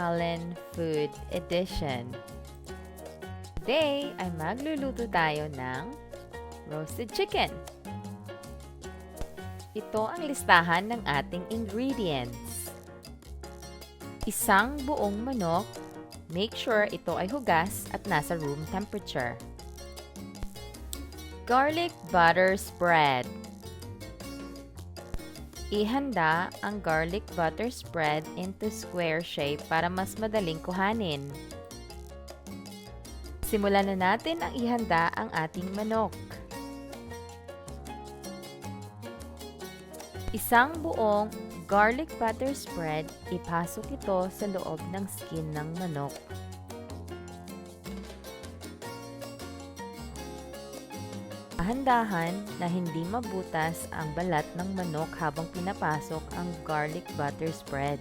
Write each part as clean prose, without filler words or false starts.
Allen Food Edition. Today ay magluluto tayo ng roasted chicken. Ito ang listahan ng ating ingredients. Isang buong manok, make sure ito ay hugas at nasa room temperature. Garlic butter spread. Ihanda ang garlic butter spread into square shape para mas madaling kuhanin. Simulan na natin ang ihanda ang ating manok. Isang buong garlic butter spread, ipasok ito sa loob ng skin ng manok. Dahan-dahan na hindi mabutas ang balat ng manok habang pinapasok ang garlic butter spread.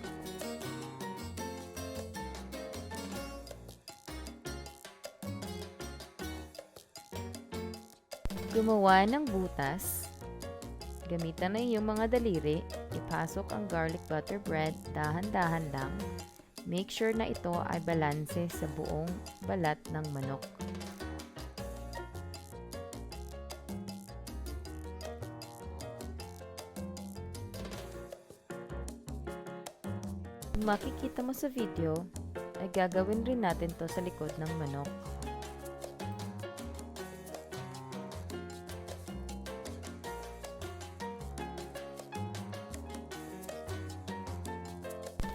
Gumawa ng butas. Gamitan na iyong mga daliri. Ipasok ang garlic butter bread dahan-dahan lang. Make sure na ito ay balanse sa buong balat ng manok. Kung makikita mo sa video, ay gagawin rin natin to sa likod ng manok.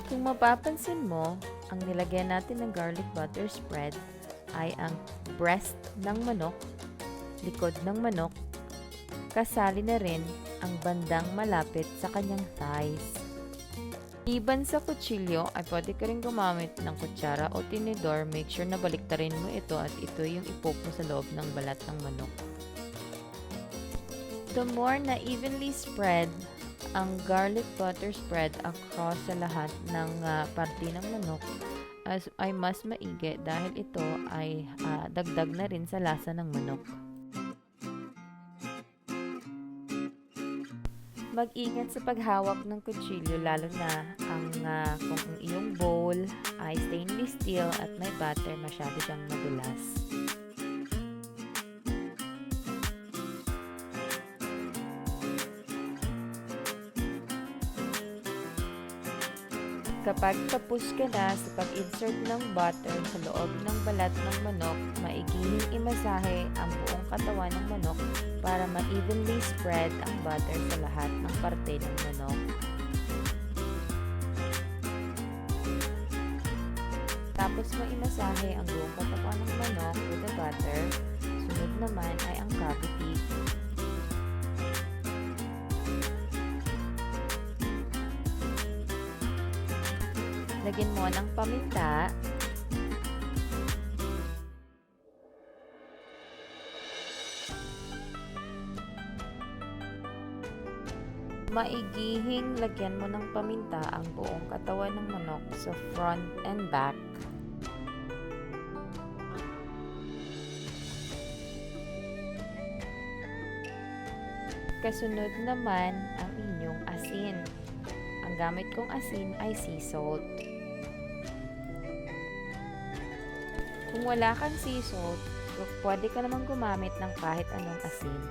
Kung mapapansin mo, ang nilagyan natin ng garlic butter spread ay ang breast ng manok, likod ng manok, kasali na rin ang bandang malapit sa kanyang thighs. Iban sa kutsilyo ay pwede ka rin gumamit ng kutsara o tinidor. Make sure na baliktarin mo ito at ito yung ipoke mo sa loob ng balat ng manok. The more na evenly spread ang garlic butter spread across sa lahat ng parte ng manok ay mas maigi dahil ito ay dagdag na rin sa lasa ng manok. Mag-ingat sa paghawak ng kutsilyo lalo na kung ang iyong bowl ay stainless steel at may butter, masyado siyang madulas. Kapag tapos ka na sa pag-insert ng butter sa loob ng balat ng manok, maigihing imasahe ang buong katawan ng manok para ma-evenly spread ang butter sa lahat ng parte ng manok. Tapos mo imasahe ang buong katawan ng manok with the butter. Sunod naman ay ang cavity. Lagyan mo ng paminta. Maigihing lagyan mo ng paminta ang buong katawan ng manok sa front and back. Kasunod naman ang inyong asin. Ang gamit kong asin ay sea salt. Kung wala kang sea salt, pwede ka namang gumamit ng kahit anong asin.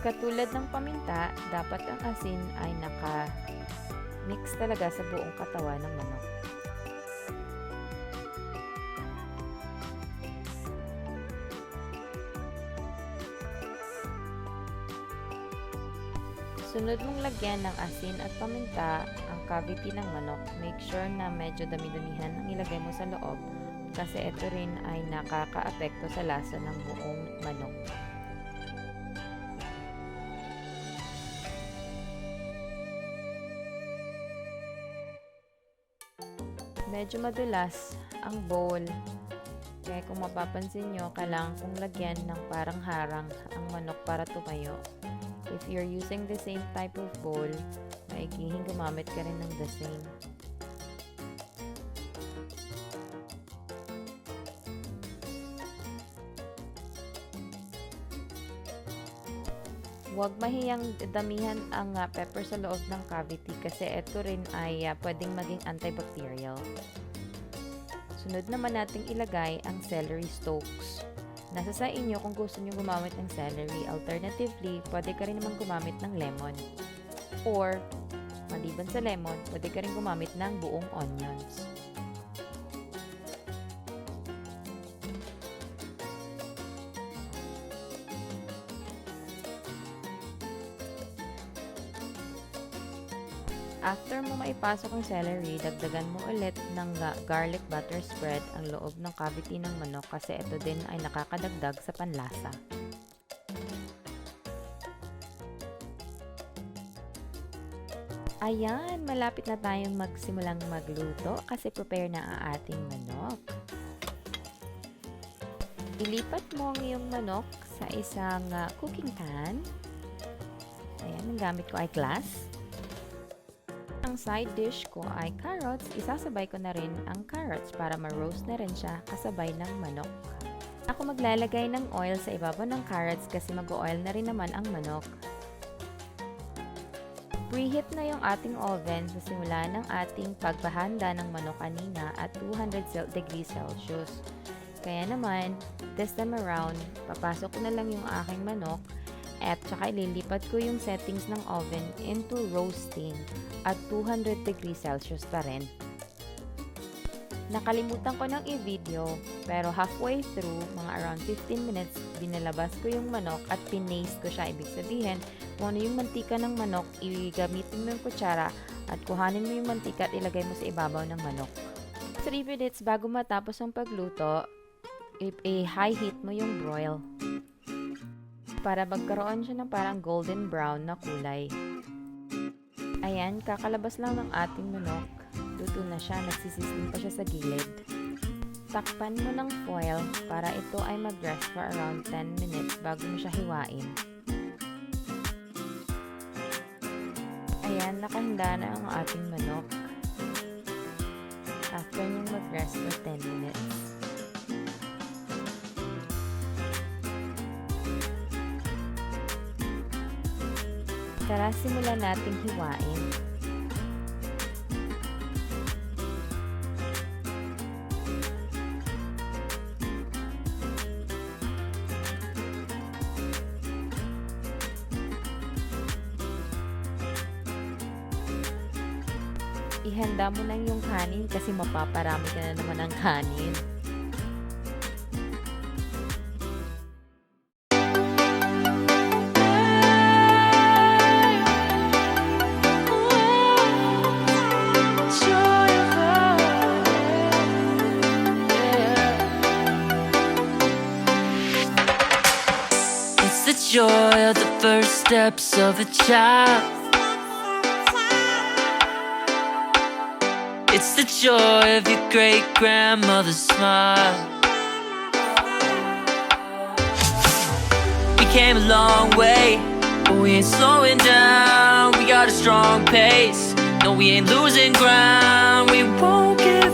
Katulad ng paminta, dapat ang asin ay naka-mix talaga sa buong katawan ng manok. Sunod mong lagyan ng asin at paminta ang cavity ng manok. Make sure na medyo dami-damihan ang ilagay mo sa loob kasi ito rin ay nakaka-apekto sa lasa ng buong manok. Medyo madulas ang bowl. Kaya kung mapapansin nyo, kailangan kong lagyan ng parang harang ang manok para tumayo. If you're using the same type of bowl, maigihing gumamit ka rin ng the same. Huwag mahiyang damihan ang pepper sa loob ng cavity kasi ito rin ay pwedeng maging antibacterial. Sunod naman nating ilagay ang celery stalks. Nasa sa inyo kung gusto nyo gumamit ng celery. Alternatively, pwede ka rin naman gumamit ng lemon. Or, maliban sa lemon, pwede ka rin gumamit ng buong onions. After mo maipasok ang celery, dagdagan mo ulit ng garlic butter spread ang loob ng cavity ng manok kasi ito din ay nakakadagdag sa panlasa. Ayan, malapit na tayong magsimulang magluto kasi prepare na ang ating manok. Ilipat mo ang iyong manok sa isang cooking pan. Ayan, ang gamit ko ay glass. Ang side dish ko ay carrots. Isasabay ko na rin ang carrots para ma-roast na rin siya kasabay ng manok. Ako maglalagay ng oil sa ibabaw ng carrots kasi mag-oil na rin naman ang manok. Preheat na yung ating oven sa simula ng ating pagbahanda ng manok kanina at 200 degrees Celsius. Kaya naman, this time around, papasok ko na lang yung aking manok at saka ililipat ko yung settings ng oven into roasting at 200 degrees Celsius pa rin. Nakalimutan ko ng i-video pero halfway through, mga around 15 minutes, binalabas ko yung manok at pinaste ko siya. Ibig sabihin, kung ano yung mantika ng manok, igamitin mo yung kutsara at kuhanin mo yung mantika at ilagay mo sa ibabaw ng manok. 3 minutes bago matapos ang pagluto, i-high heat mo yung broil para magkaroon siya ng parang golden brown na kulay. Ayan, kakalabas lang ng ating manok. Luto na siya, nagsisisling pa siya sa gilid. Takpan mo ng foil para ito ay mag-rest for around 10 minutes bago mo siya hiwain. Ayan, nakahanda na ang ating manok. After niyong mag-rest for 10 minutes. Tara, simulan nating hiwain. Ihanda mo lang yung kanin kasi mapaparami ka na naman ng kanin. Joy of the first steps of a child. It's the joy of your great-grandmother's smile. We came a long way, but we ain't slowing down. We got a strong pace, no we ain't losing ground. We won't give